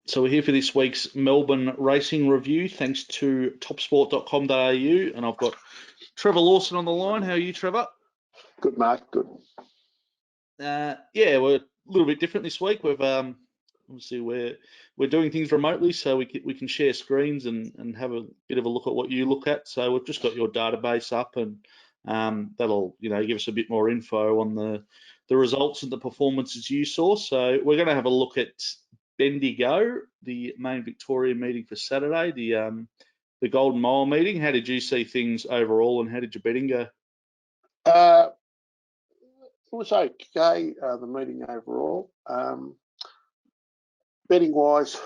So we're here for this week's Melbourne racing review, thanks to topsport.com.au, and I've got Trevor Lawson on the line. How are you, Trevor? Good, Mark. Good. Yeah, we're a little bit different this week. We've obviously we're doing things remotely, so we can share screens and have a bit of a look at what you look at. So we've just got your database up, and that'll give us a bit more info on the results and the performances you saw. So we're going to have a look at Bendigo, the main Victorian meeting for Saturday, the Golden Mile meeting. How did you see things overall, and how did your betting go? It was okay, the meeting overall. Betting wise,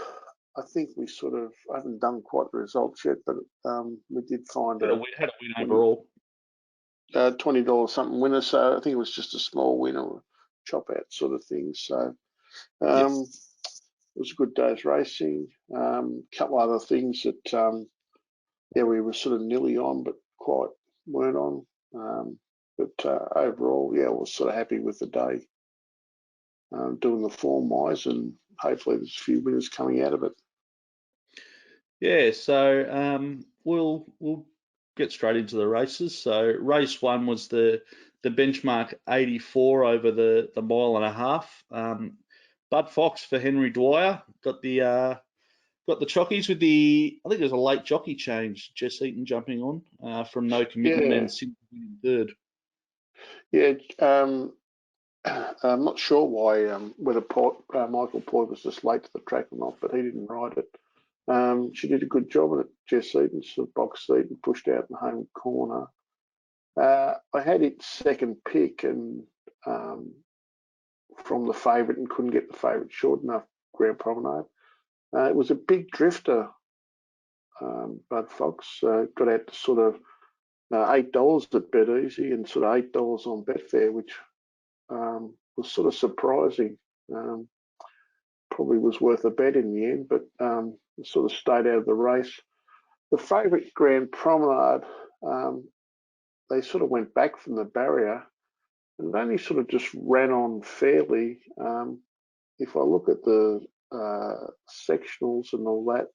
I think we I haven't done quite the results yet, but we did find Had a win overall. $20 something winner. So I think it was just a small winner, chop out sort of thing. So It was a good day's racing. Couple other things that we were sort of nearly on, but quite weren't on. Overall, I was sort of happy with the day, doing the form wise, and hopefully there's a few winners coming out of it. Yeah, so we'll get straight into the races. So race one was the benchmark 84 over the mile and a half. Bud Fox for Henry Dwyer got the chockies with I think there's a late jockey change. Jess Eaton jumping on from No Commitment and Cindy winning third. Yeah, I'm not sure why whether Michael Poy was just late to the track or not, but he didn't ride it. She did a good job on it. Jess Eaton sort of boxed seat and pushed out in the home corner. I had it second pick and from the favourite and couldn't get the favourite short enough Grand Promenade. It was a big drifter, Bud Fox. Got out to sort of $8 at Bet Easy and sort of $8 on Betfair, which was sort of surprising. Probably was worth a bet in the end, but sort of stayed out of the race. The favourite Grand Promenade, they sort of went back from the barrier and only sort of just ran on fairly. If I look at the sectionals and all that,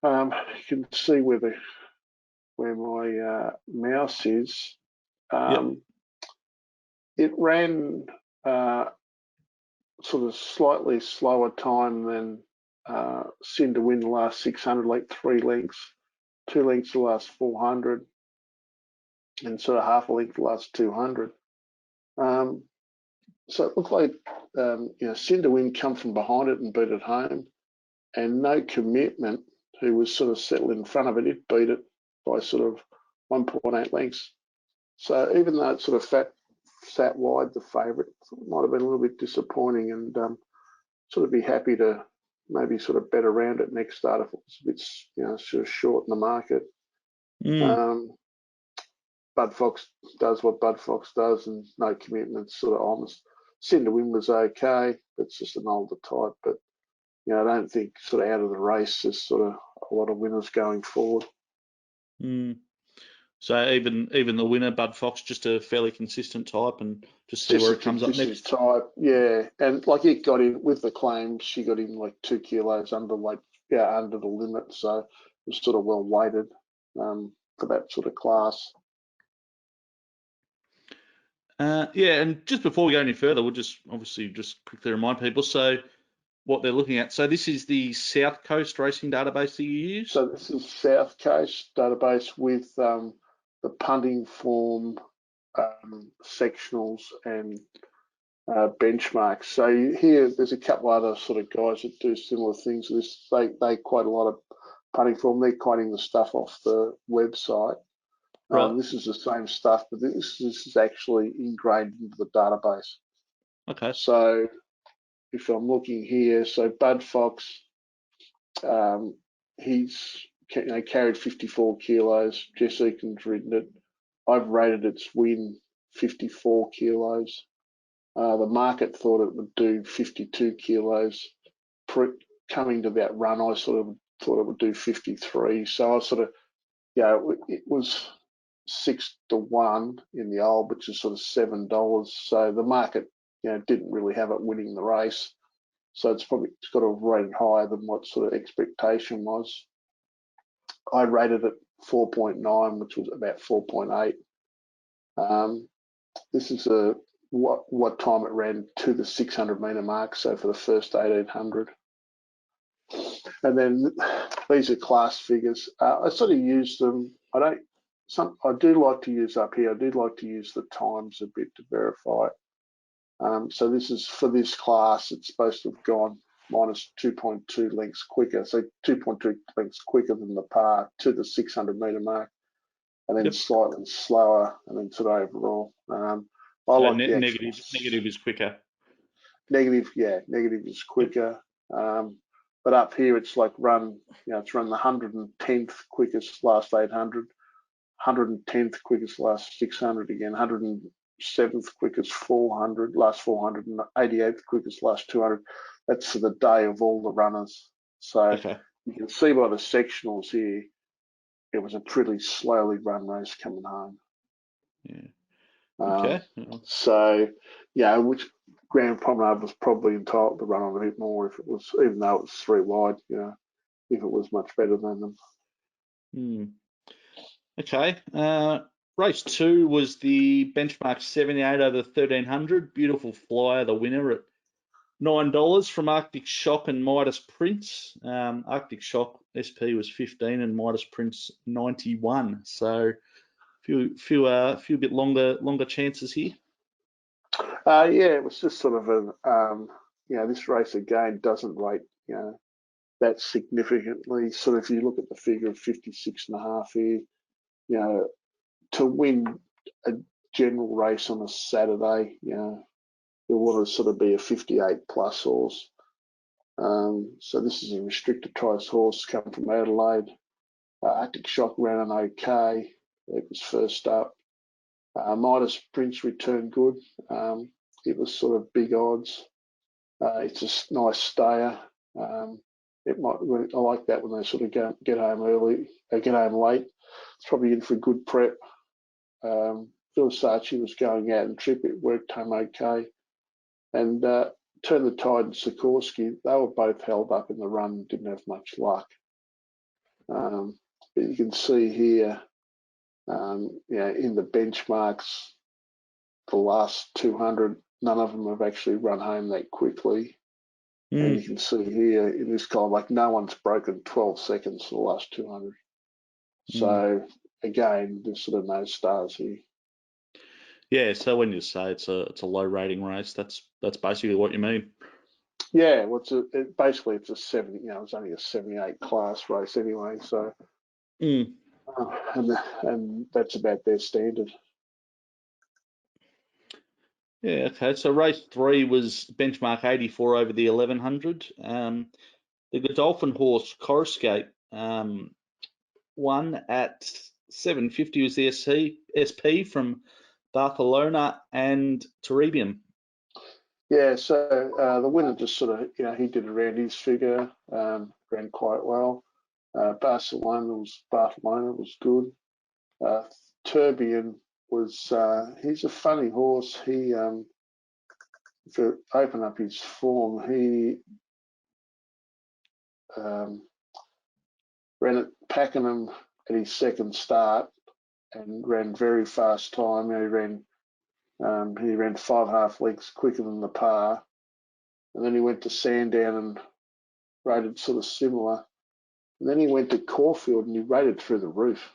you can see where my mouse is. It ran sort of slightly slower time than Sin to win the last 600, like 3 lengths, 2 lengths the last 400, and sort of half a length the last 200. So it looked like Sin to win come from behind it and beat it home, and No Commitment, who was sort of settled in front of it, it beat it by sort of 1.8 lengths. So even though it sort of sat wide, the favourite, might have been a little bit disappointing, and sort of be happy to maybe sort of bet around it next start if it was a bit sort of short in the market. Bud Fox does what Bud Fox does, and No Commitment sort of honest. Sin to win was okay. It's just an older type, but I don't think sort of out of the race there's sort of a lot of winners going forward. So even the winner, Bud Fox, just a fairly consistent type, and just see just where it comes up next. Type, yeah, and like it got in with the claims, she got in like 2 kilos under the limit, so it was sort of well weighted for that sort of class. And just before we go any further, we'll just quickly remind people what they're looking at. So this is the South Coast Racing database that you use? So this is South Coast database with the punting form, sectionals and benchmarks. So here there's a couple other sort of guys that do similar things to this. They quote a lot of punting form. They're quoting the stuff off the website. Right. This is the same stuff, but this is actually ingrained into the database. Okay. So if I'm looking here, so Bud Fox, he's carried 54 kilos. Jess Eaton's ridden it. I've rated its win 54 kilos. The market thought it would do 52 kilos. Coming to that run, I sort of thought it would do 53. So I sort of, it was 6-1 in the old, which is sort of $7. So the market, didn't really have it winning the race. So it's got to have rated higher than what sort of expectation was. I rated it 4.9, which was about 4.8. This is what time it ran to the 600 metre mark, so for the first 1800. And then these are class figures. I sort of use them. I do like to use up here. I do like to use the times a bit to verify it. So this is for this class. It's supposed to have gone minus 2.2 lengths quicker, so 2.2 lengths quicker than the par to the 600 metre mark, and then slightly slower, and then sort of overall. I So like the actual negative is quicker. Negative, yeah, negative is quicker. But up here, it's like it's run the 110th quickest last 800, 110th quickest last 600 again, 107th quickest 400, last 400, and 88th quickest last 200. That's for the day of all the runners. So you can see by the sectionals here, it was a pretty slowly run race coming home. Yeah. So, which Grand Promenade was probably entitled to run on a bit more if it was, even though it was 3 wide, if it was much better than them. Okay. Race 2 was the benchmark 78 over 1300. Beautiful flyer, the winner at $9 from Arctic Shock and Midas Prince. Arctic Shock SP was 15 and Midas Prince 91. So few bit longer chances here. It was just sort of this race again doesn't rate that significantly. Sort of, if you look at the figure of 56.5 here, to win a general race on a Saturday, you want to sort of be a 58 plus horse. So this is a restricted price horse come from Adelaide. Arctic Shock ran an okay. It was first up. Midas Prince returned good. It was sort of big odds. It's a nice stayer. I like that when they sort of get home early. They get home late. It's probably in for a good prep. Versace was going out and trip. It worked home okay. And Turn the Tide and Sikorsky, they were both held up in the run, didn't have much luck. But you can see here, in the benchmarks, the last 200, none of them have actually run home that quickly. And you can see here in this column, like no one's broken 12 seconds for the last 200. So again, there's sort of no stars here. Yeah, so when you say it's a low rating race, that's basically what you mean. Yeah, well, basically it's a 70. It's only a 78 class race anyway. So, and that's about their standard. Yeah, okay. So race 3 was benchmark 84 over the 1100. The Godolphin horse Coruscate won at 750 was the SP from Barcelona and Terrebium. Yeah, so the winner just sort of, he did around his figure, ran quite well. Barcelona was good. Terbian was, he's a funny horse. He, if you open up his form, he ran at Pakenham at his second start and ran very fast time. He ran 5.5 lengths quicker than the par. And then he went to Sandown and rated sort of similar. And then he went to Caulfield and he rated through the roof.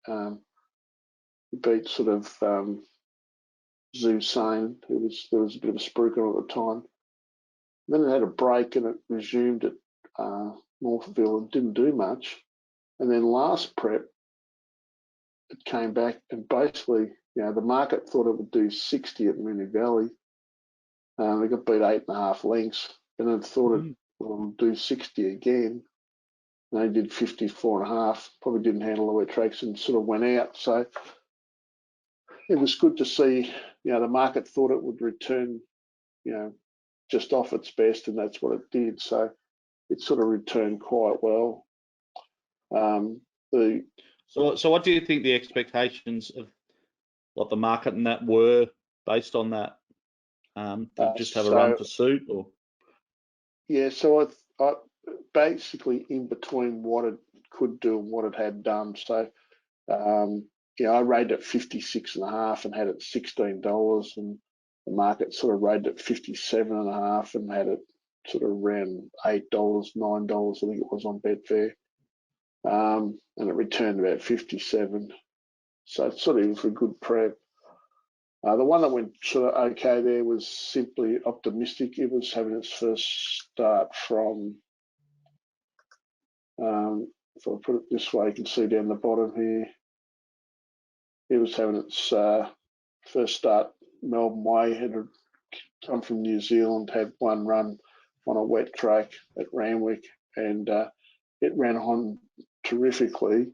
He beat sort of Zusane, there was a bit of a spruik on at the time. And then it had a break and it resumed at Morpheville and didn't do much. And then last prep, it came back and basically, the market thought it would do 60 at Moonee Valley. They got beat 8.5 lengths, and then thought it would do 60 again. And they did 54.5. Probably didn't handle the wet tracks and sort of went out. So it was good to see. The market thought it would return, just off its best, and that's what it did. So it sort of returned quite well. So what do you think the expectations of what the market and that were based on that? Did it just have a run for suit, or? Yeah, so I basically in between what it could do and what it had done. So yeah, I rated at 56.5 and had it $16, and the market sort of rated at 57.5 and had it sort of around $8, $9, I think it was on Betfair, and it returned about 57. So it sort of was a good prep. The one that went sort of okay there was Simply Optimistic. It was having its first start from, if I put it this way, you can see down the bottom here, it was having its first start Melbourne way. Had come from New Zealand, had one run on a wet track at Randwick, and it ran on terrifically.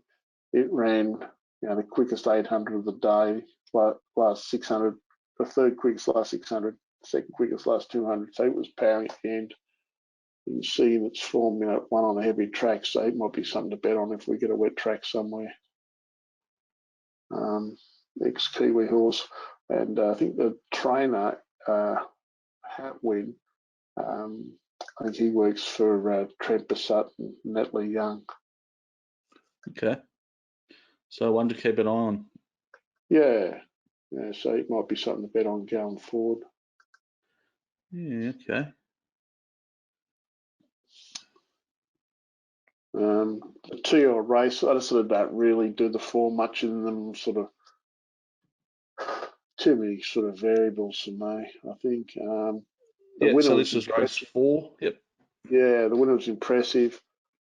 It ran, the quickest 800 of the day, last 600, the third quickest last 600, second quickest last 200. So it was powering at the end. You can see in its form, one on a heavy track, so it might be something to bet on if we get a wet track somewhere. Ex-Kiwi horse, and I think the trainer, Hatwin, I think he works for Trent Bassett and Natalie Young. Okay. So one to keep an eye on. Yeah, so it might be something to bet on going forward. Yeah, okay. The 2-year-old race, I just sort of don't really do the form much in them, sort of too many sort of variables for me, I think. The winner so was this was race 4. Yep. Yeah, the winner was impressive.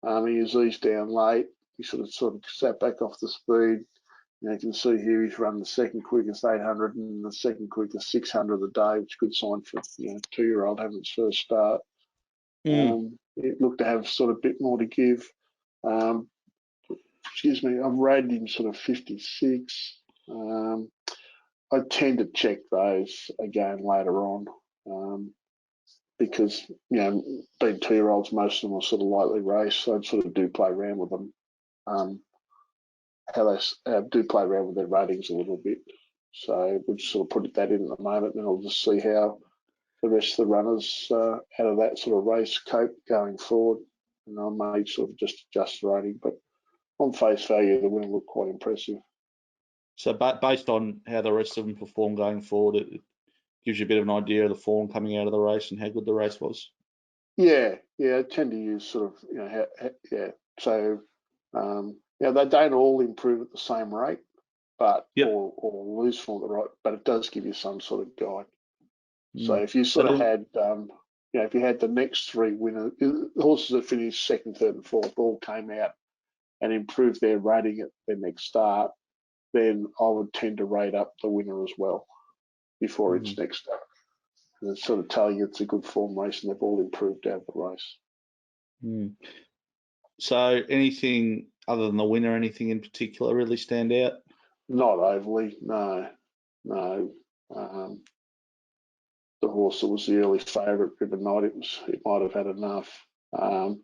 He was eased down late. He sort of sat back off the speed. You can see here he's run the second quickest 800 and the second quickest 600 of the day, which is a good sign for 2-year-old having its first start. It looked to have sort of a bit more to give. Excuse me, I've rated him sort of 56. I tend to check those again later on because, being 2-year-olds, most of them are sort of lightly raced, so I sort of do play around with them. How they do play around with their ratings a little bit. So we'll just sort of put that in at the moment, and I'll just see how the rest of the runners out of that sort of race cope going forward. And I may sort of just adjust the rating, but on face value, the winner looked quite impressive. So based on how the rest of them perform going forward, it gives you a bit of an idea of the form coming out of the race and how good the race was. Yeah, I tend to use sort of, So, they don't all improve at the same rate, but or lose form at the right, but it does give you some sort of guide. So if you sort of had, if you had the next 3 winners, horses that finished second, third, and fourth all came out and improved their rating at their next start, then I would tend to rate up the winner as well before its next start. And sort of tell you it's a good form race and they've all improved out of the race. So anything other than the winner, anything in particular really stand out? Not overly, no. The horse that was the early favourite, River Knight, it might have had enough. But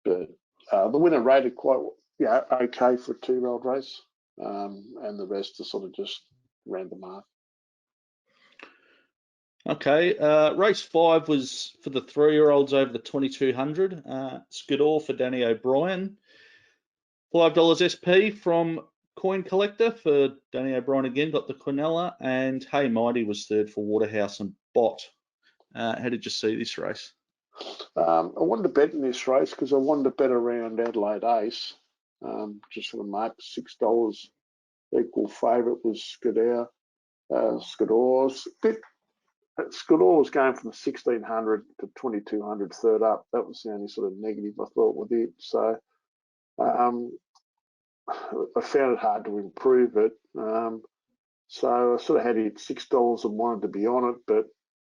the winner rated quite okay for a 2-year-old race, and the rest are sort of just random mark. Okay, race 5 was for the 3-year-olds over the 2200. Skidor for Danny O'Brien. $5 SP from Coin Collector for Danny O'Brien again, got the Quinella, and Hey Mighty was third for Waterhouse and Bott. How did you see this race? I wanted to bet in this race because I wanted to bet around Adelaide Ace, just for the mark, $6. Equal favourite was Skidor. Skidor was going from 1600 to 2200 third up. That was the only sort of negative I thought with it. So I found it hard to improve it. So I sort of had it at $6 and wanted to be on it, but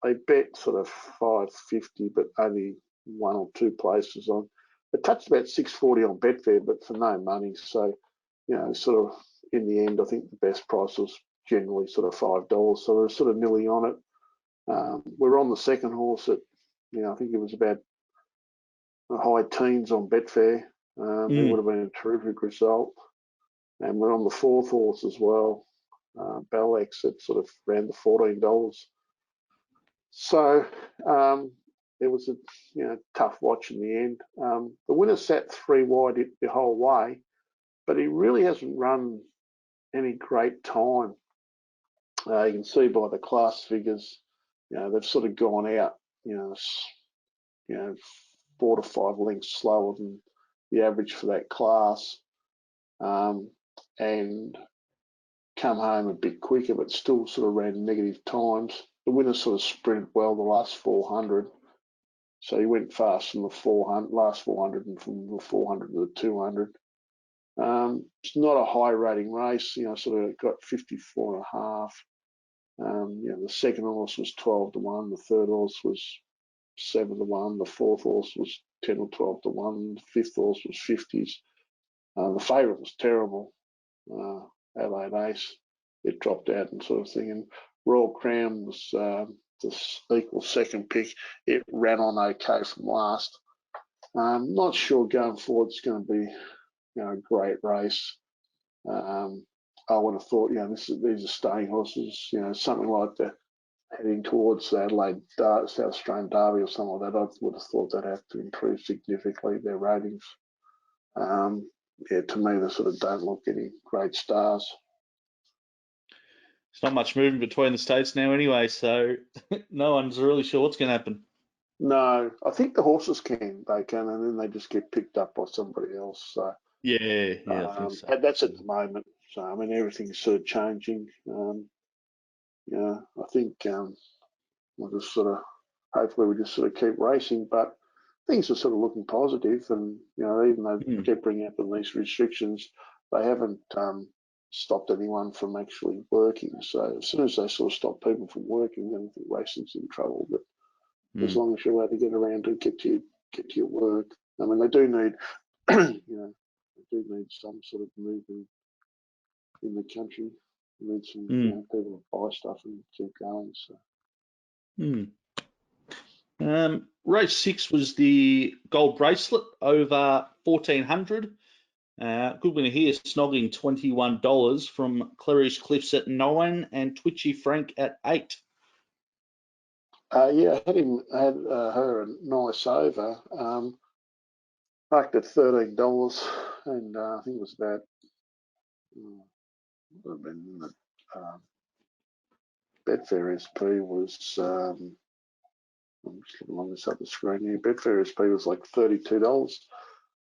I bet sort of $5.50, but only 1 or 2 places on. It touched about $6.40 on Betfair, but for no money. So, sort of in the end, I think the best price was generally sort of $5. So we're sort of nearly on it. We're on the second horse at, I think it was about high teens on Betfair. It would have been a terrific result. And we're on the fourth horse as well. Bellex at sort of around the $14. So it was a tough watch in the end. The winner sat 3 wide the whole way, but he really hasn't run any great time. You can see by the class figures, they've sort of gone out, 4 to 5 lengths slower than the average for that class, and come home a bit quicker, but still sort of ran negative times. The winner sort of sprinted well the last 400, so he went fast from the last 400 and from the 400 to the 200. It's not a high rating race, sort of got 54.5. The second horse was 12 to 1, the third horse was 7 to 1, the fourth horse was 10 or 12 to 1, the fifth horse was 50s. The favourite was terrible, Adelaide Ace. It dropped out and sort of thing. And Royal Crown was the equal second pick. It ran on okay from last. Not sure going forward it's going to be a great race. I would have thought, these are staying horses, something like the heading towards the Adelaide South Australian Derby or something like that. I would have thought they'd have to improve significantly their ratings. To me, they sort of don't look any great stars. It's not much moving between the states now anyway, so no one's really sure what's going to happen. No, I think the horses they can, and then they just get picked up by somebody else. So yeah, I think so. That's at the moment. So I mean, everything's sort of changing. I think we'll just sort of hopefully we just sort of keep racing, but things are sort of looking positive, and even though they keep bringing up these restrictions, they haven't stopped anyone from actually working. So as soon as they sort of stop people from working, then I think racing's in trouble. But as long as you're allowed to get around to get to your work, I mean, they do need they do need some sort of movement in the country. They need some people to buy stuff and keep going. So. Race 6 was the gold bracelet over 1400. Good winner here, snogging $21 from Clary's Cliffs at 9 and Twitchy Frank at 8. I had her a nice over. Parked at $13, and I think it was about. Would have been the Betfair SP was. I'm just looking on this other screen here. Betfair SP was like $32.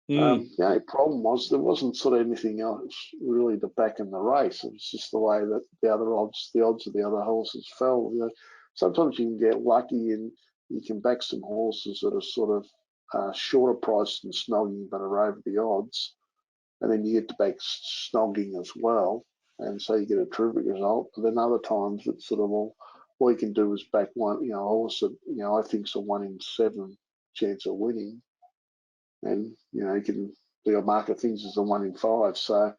The only problem was there wasn't sort of anything else really to back in the race. It was just the way that the odds of the other horses fell. Sometimes you can get lucky and you can back some horses that are sort of shorter priced than snogging but are over the odds, and then you get to back snogging as well, and so you get a terrific result. But then other times it's sort of all you can do is back one, a horse that I think's a 1 in 7 chance of winning, and you can the market thinks it's a 1 in 5. So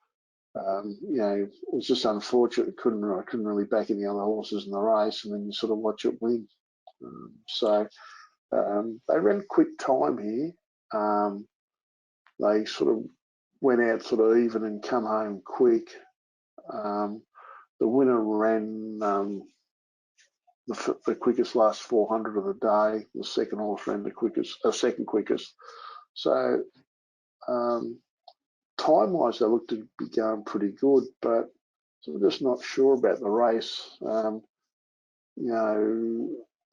it was just unfortunate. I couldn't really back any other horses in the race, and then you sort of watch it win. So they ran quick time here. They sort of went out sort of even and come home quick. The winner ran the quickest last 400 of the day. The second horse ran the second quickest. So time-wise, they looked to be going pretty good, but I'm just not sure about the race.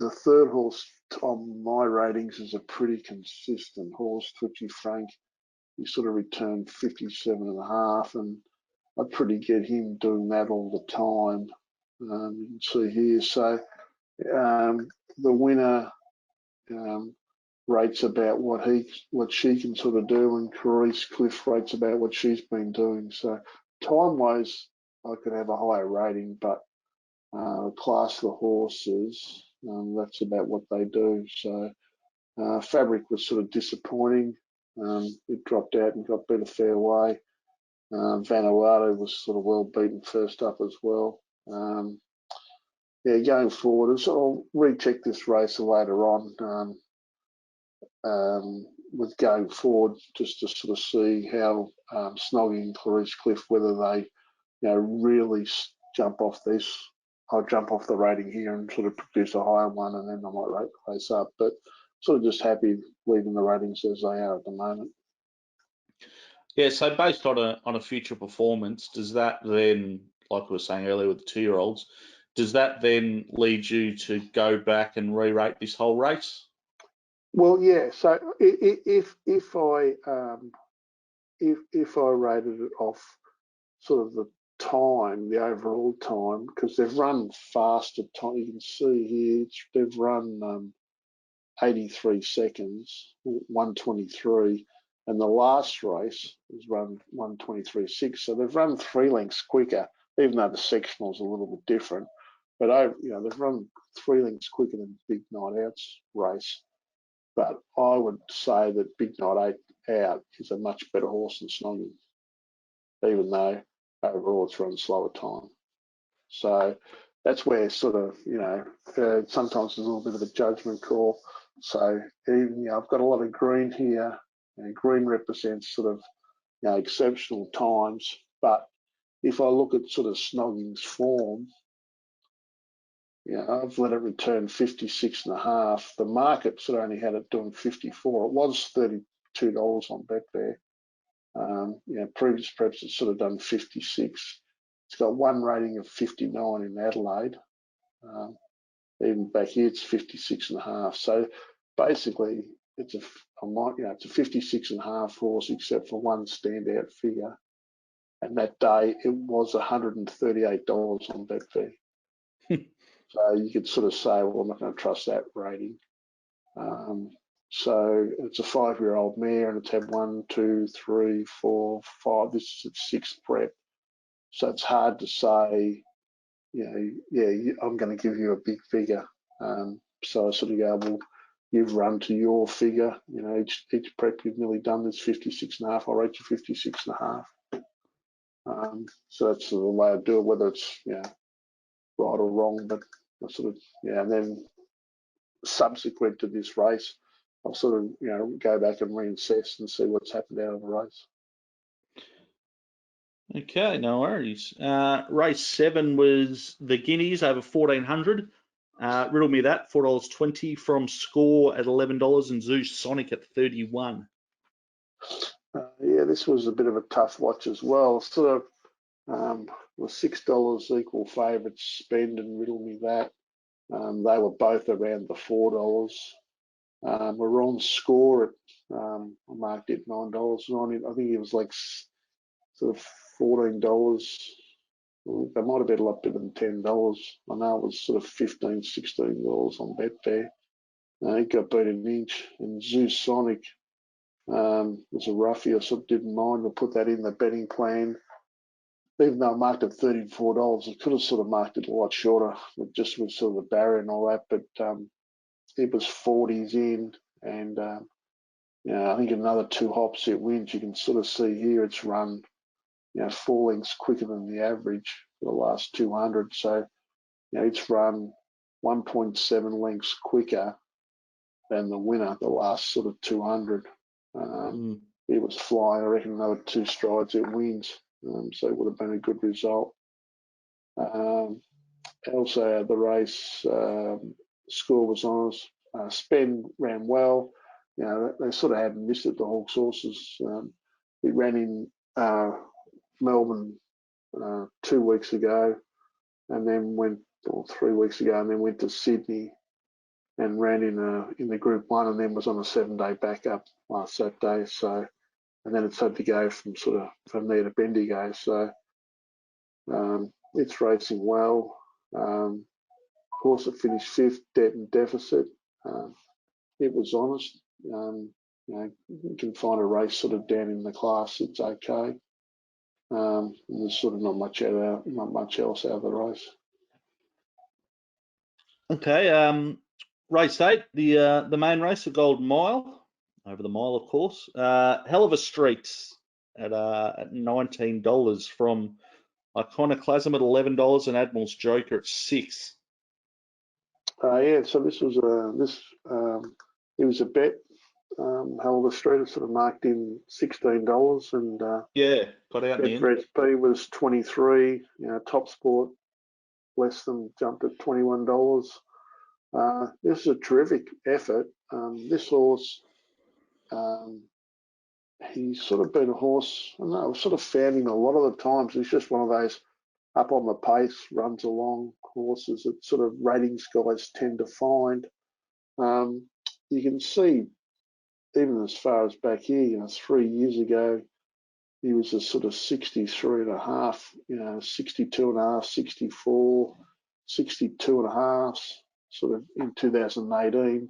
The third horse on my ratings is a pretty consistent horse, Twitchy Frank. He sort of returned 57.5, and I'd pretty get him doing that all the time. You can see here. So the winner rates about what she can sort of do, and Clarice Cliff rates about what she's been doing. So time-wise, I could have a higher rating, but class of the horses, that's about what they do. So Fabric was sort of disappointing. It dropped out and got beat a fair way. Vanuatu was sort of well beaten first up as well. Going forward, I'll recheck this race later on with going forward, just to sort of see how Snogging and Clarice Cliff, whether they really jump off this. I'll jump off the rating here and sort of produce a higher one, and then I might rate the race up. But sort of just happy leaving the ratings as they are at the moment. Yeah, so based on a future performance, does that then, like we were saying earlier with the 2-year-olds, does that then lead you to go back and re-rate this whole race? Well, yeah. So if I rated it off sort of the time, the overall time, because they've run faster time. You can see here they've run 83 seconds, 123, and the last race was run 123.6. So they've run 3 lengths quicker, even though the sectional's a little bit different. But they've run 3 lengths quicker than Big Night Out's race. But I would say that Big Night Out is a much better horse than Snogging, even though overall it's run slower time. So that's where sort of, sometimes there's a little bit of a judgment call. So even, I've got a lot of green here, and green represents sort of, exceptional times. But if I look at sort of Snogging's form, I've let it return 56.5. The market sort of only had it doing 54. It was $32 on Betfair. Previous preps it's sort of done 56. It's got one rating of 59 in Adelaide. Even back here it's 56.5. So basically it's a 56.5 horse except for one standout figure. And that day it was $138 on Betfair. So you could sort of say, well, I'm not going to trust that rating. So it's a 5-year-old mare, and it's had 1, 2, 3, 4, 5. This is its 6th prep. So it's hard to say, I'm going to give you a big figure. So I sort of go, well, you've run to your figure. Each prep you've nearly done is 56.5. I'll rate you 56.5. So that's the way I do it, whether it's right or wrong. But I sort of and then subsequent to this race, I'll sort of go back and reassess and see what's happened out of the race. Okay, no worries. Race 7 was the Guineas over 1400. Riddle me that, $4.20 from Score at $11 and Zeus Sonic at 31. This was a bit of a tough watch as well. Sort of was $6 equal favourites, Spend and Riddle me that. They were both around the $4. We're on Score at I marked it $9.90. I think it was like sort of $14. They might have been a lot better than $10. I know it was sort of $15, $16 on Betfair. It got beat an inch. And Zeus Sonic was a roughie. I sort of didn't mind. I put that in the betting plan. Even though I marked it $34, I could have sort of marked it a lot shorter, just with sort of the barrier and all that. But it was 40s in, and I think another 2 hops it wins. You can sort of see here it's run 4 lengths quicker than the average for the last 200. So it's run 1.7 lengths quicker than the winner the last sort of 200. It was flying. I reckon another 2 strides it wins. So it would have been a good result. Also the race Score was honest. Spend ran well. They sort of hadn't missed it, the Hawks horses. It ran in Melbourne 2 weeks ago, and then went, or 3 weeks ago, and then went to Sydney and ran in the Group 1, and then was on a 7-day backup last Saturday. So, and then it's had to go from there to Bendigo. So it's racing well. Of course, it finished 5th, debt and deficit. It was honest. You can find a race sort of down in the class. It's okay. There's sort of not much else out of the race. Okay, race 8, the main race, the Golden Mile, over the mile, of course. Hell of a Street at $19 from Iconoclasm at $11 and Admiral's Joker at $6. So this was it was a bet. Hell of a Street, it sort of marked in $16, and got out in the end. SP was 23. Top Sport less than jumped at $21. This is a terrific effort. This horse, he's sort of been a horse, I don't know, I've sort of found him a lot of the times. He's just one of those up on the pace, runs along horses that sort of ratings guys tend to find. You can see, even as far as back here, 3 years ago, he was a sort of 63 and a half, 62 and a half, 64, 62 and a half, sort of in 2018.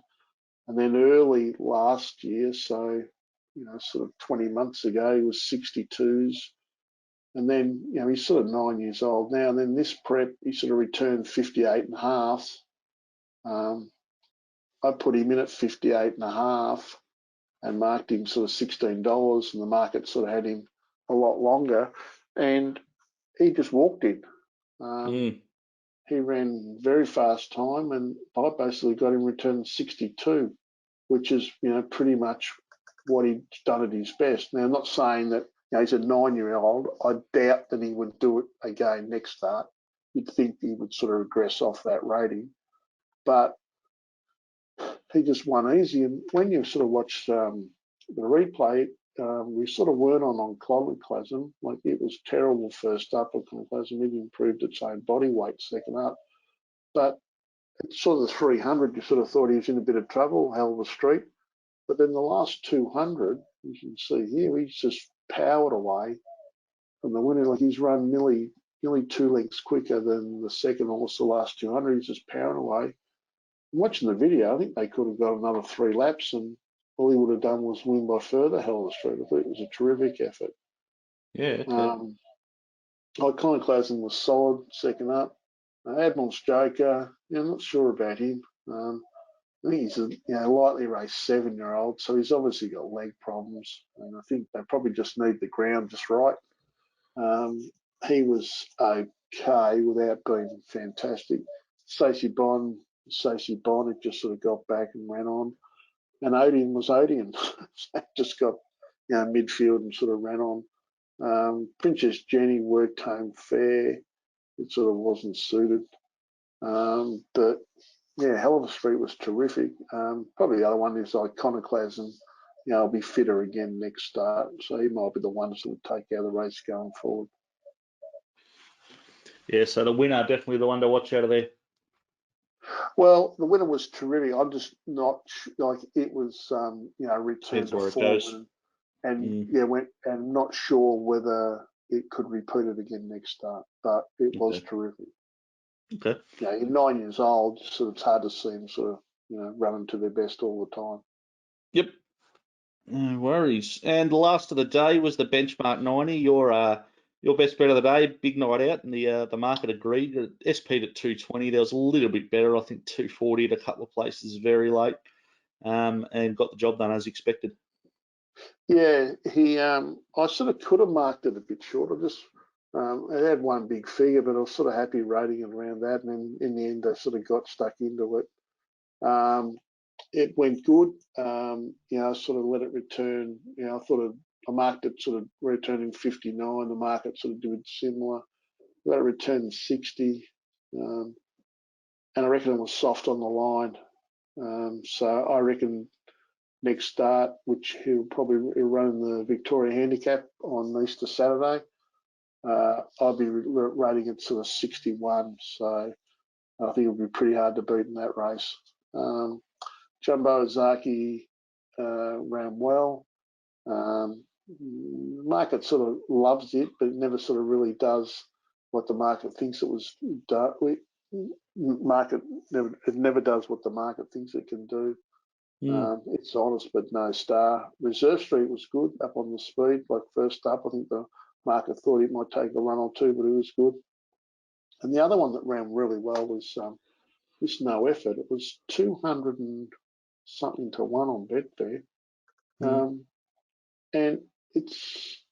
And then early last year, so, sort of 20 months ago, he was 62s. And then, he's sort of 9 years old now. And then this prep, he sort of returned 58 and a half. I put him in at 58 and a half and marked him sort of $16, and the market sort of had him a lot longer. And he just walked in. He ran very fast time, and I basically got him returned 62, which is, pretty much what he'd done at his best. Now, I'm not saying that he's a 9-year-old. I doubt that he would do it again next start. You'd think he would sort of regress off that rating, but he just won easy. And when you sort of watch the replay, we sort of weren't on Clonoclasm. Like, it was terrible first up on Clonoclasm. It improved its own body weight second up. But at sort of the 300, you sort of thought he was in a bit of trouble, hell of a street. But then the last 200, you can see here, he's just powered away from the winner. Like, he's run nearly 2 lengths quicker than the second horse the last 200. He's just powering away. Watching the video, I think they could have got another 3 laps, and all he would have done was win by further hell of a street. I thought it was a terrific effort. Yeah, okay. Iconoclasm was solid, second up. Admiral's Joker, I'm not sure about him. I think he's a lightly raced 7-year-old, so he's obviously got leg problems, and I think they probably just need the ground just right. He was okay without being fantastic. Stacey Bond, it just sort of got back and ran on. And Odeon was Odeon. Just got, midfield and sort of ran on. Princess Jenny worked home fair. It sort of wasn't suited. But yeah, Hell of a Street was terrific. Probably the other one is Iconoclasm. He'll be fitter again next start. So he might be the one to sort of take out the race going forward. Yeah, so the winner, definitely the one to watch out of there. Well, the winner was terrific. I'm just not like it was, returned Depends where it before, goes. and not sure whether it could repeat it again next start. But it was terrific. Okay. You're 9 years old, so it's hard to see them sort of, running to their best all the time. Yep. No worries. And the last of the day was the benchmark 90. Your best bet of the day, big night out, and the market agreed. SP'd at 220. There was a little bit better, I think 240 at a couple of places very late, and got the job done as expected. Yeah, I sort of could have marked it a bit short. I had one big figure, but I was sort of happy rating it around that, and then in the end, I sort of got stuck into it. It went good. I sort of let it return. I marked it sort of returning 59. The market sort of did similar. Let it return 60, and I reckon it was soft on the line. So I reckon next start, which he'll probably run the Victorian Handicap on Easter Saturday, I'll be rating it sort of 61. So I think it'll be pretty hard to beat in that race. Jumbo Ozaki ran well. Market sort of loves it, but it never sort of really does what the market thinks it was done. It never does what the market thinks it can do. It's honest, but no star. Reserve Street was good up on the speed, like first up. I think the market thought it might take a run or two, but it was good. And the other one that ran really well was this No Effort. It was 200 and something to 1 on Betfair. And it's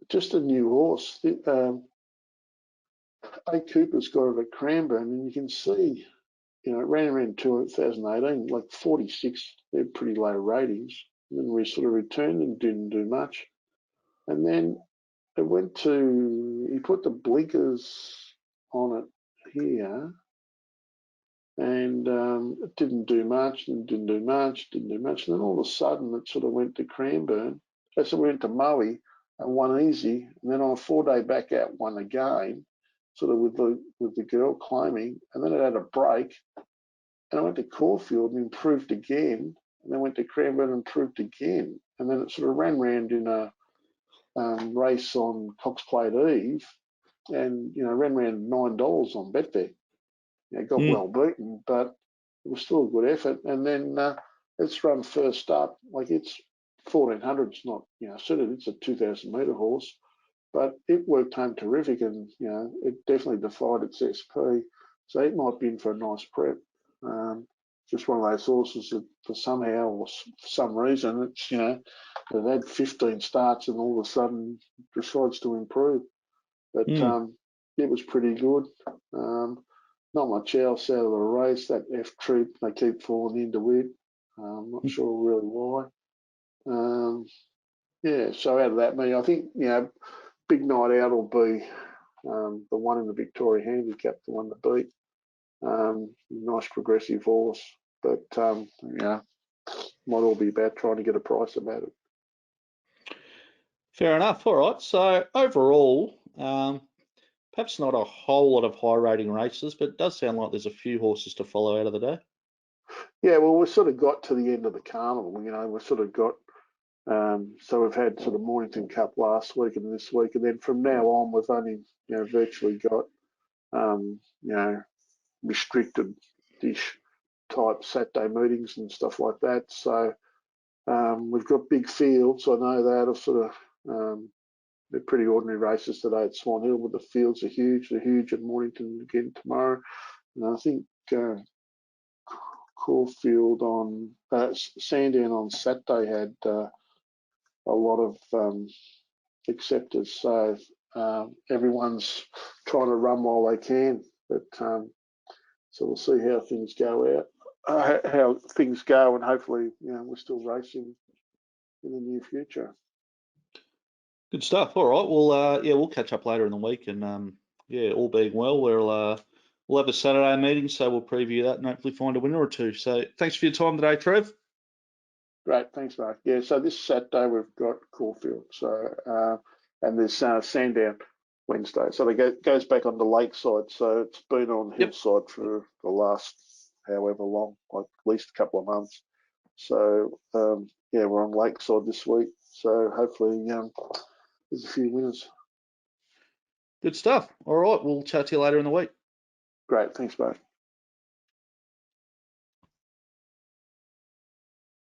just a new horse. A. Cooper's got it at Cranbourne, and you can see, it ran around 2018, like 46. They're pretty low ratings. And then we sort of returned and didn't do much. And then he put the blinkers on it here. and it didn't do much, and didn't do much. And then all of a sudden, it sort of went to Cranbourne. So we went to Moe and won easy, and then on a 4-day back out, won again, sort of with the girl claiming, and then it had a break, and I went to Caulfield and improved again, and then went to Cranbourne and improved again, and then it sort of ran round in a race on Cox Plate Eve, and ran around $9 on Betfair. Got well beaten, but it was still a good effort. And then it's run first up, like it's 1400. It's not suited. It's a 2,000 metre horse, but it worked home terrific, and it definitely defied its SP. So it might be in for a nice prep. Just one of those horses that for somehow or for some reason it's they've had 15 starts and all of a sudden decides to improve. But it was pretty good. Not much else out of the race. That F Troop, they keep falling into it. Not sure really why. So out of that, I think big night out will be the one in the Victoria Handicap, the one to beat. Nice progressive horse, but might all be about trying to get a price about it. Fair enough. All right. So overall, perhaps not a whole lot of high rating races, but it does sound like there's a few horses to follow out of the day. Yeah, well, we've sort of got to the end of the carnival. We've sort of got, so we've had sort of Mornington Cup last week and this week, and then from now on, we've only, virtually got, restricted-ish type Saturday meetings and stuff like that. So we've got big fields. I know that of sort of, they're pretty ordinary races today at Swan Hill, but the fields are huge. They're huge at Mornington again tomorrow. And I think Caulfield on Sandown on Saturday had a lot of acceptors. So everyone's trying to run while they can. But so we'll see how things go and hopefully we're still racing in the near future. Good stuff. All right. Well, we'll catch up later in the week, and all being well, we'll have a Saturday meeting, so we'll preview that and hopefully find a winner or two. So thanks for your time today, Trev. Great, thanks, Mark. Yeah, so this Saturday we've got Caulfield, so and there's Sandown Wednesday, so it goes back on the Lakeside. So it's been on Hillside for the last however long, like at least a couple of months. So we're on Lakeside this week. So hopefully there's a few winners. Good stuff. All right, we'll chat to you later in the week. Great, thanks, Mark.